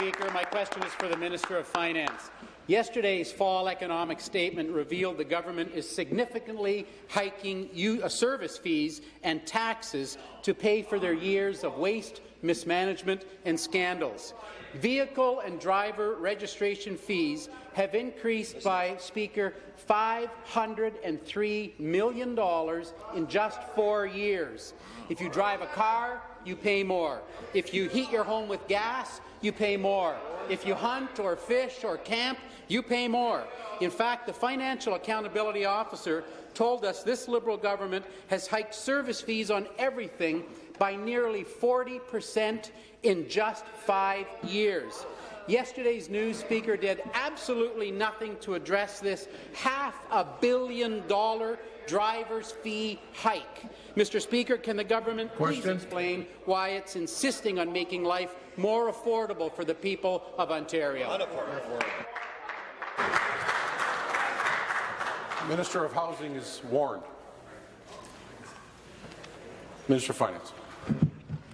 Speaker. My question is for the Minister of Finance. Yesterday's fall economic statement revealed the government is significantly hiking service fees and taxes to pay for their years of waste, mismanagement and scandals. Vehicle and driver registration fees have increased by, Speaker, $503 million in just 4 years. If you drive a car, you pay more. If you heat your home with gas, you pay more. If you hunt or fish or camp, you pay more. In fact, the Financial Accountability Officer told us this Liberal government has hiked service fees on everything by nearly 40% in just 5 years. Yesterday's news, Speaker, did absolutely nothing to address this $500 million driver's fee hike. Mr. Speaker, can the government please explain why it's insisting on making life more affordable for the people of Ontario? Minister of Housing is warned. Minister of Finance.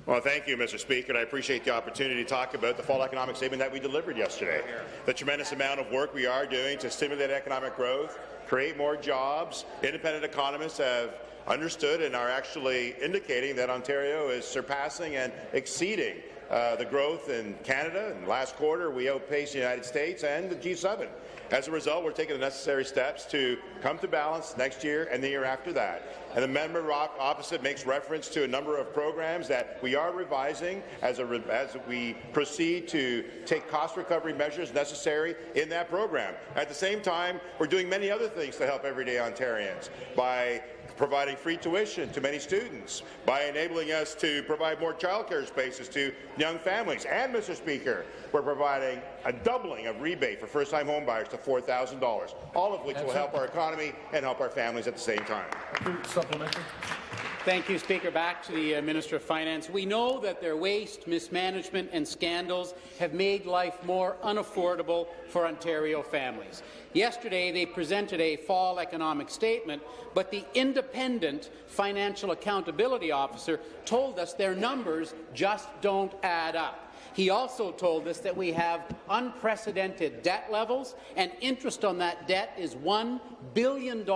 Well, thank you, Mr. Speaker, and I appreciate the opportunity to talk about the fall economic statement that we delivered yesterday. The tremendous amount of work we are doing to stimulate economic growth, create more jobs. Independent economists have understood and are actually indicating that Ontario is surpassing and exceeding the growth in Canada. In the last quarter, we outpaced the United States and the G7. As a result, we're taking the necessary steps to come to balance next year and the year after that. And the member opposite makes reference to a number of programs that we are revising as we proceed to take cost recovery measures necessary in that program. At the same time, we're doing many other things to help everyday Ontarians by providing free tuition to many students, by enabling us to provide more childcare spaces to young families. And, Mr. Speaker, we're providing a doubling of rebate for first-time homebuyers to $4,000, all of which will help our economy and help our families at the same time. Supplementary. Thank you, Speaker. Back to the Minister of Finance. We know that their waste, mismanagement and scandals have made life more unaffordable for Ontario families. Yesterday, they presented a fall economic statement, but the independent Financial Accountability Officer told us their numbers just don't add up. He also told us that we have unprecedented debt levels, and interest on that debt is $1 billion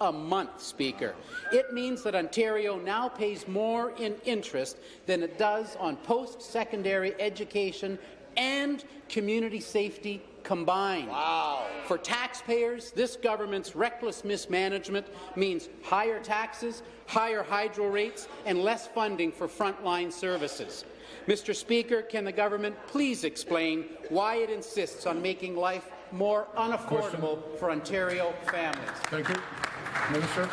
a month, Speaker. It means that Ontario now pays more in interest than it does on post-secondary education and community safety combined. Wow. For taxpayers, this government's reckless mismanagement means higher taxes, higher hydro rates, and less funding for frontline services. Mr. Speaker, can the government please explain why it insists on making life more unaffordable for Ontario families? Thank you. Minister.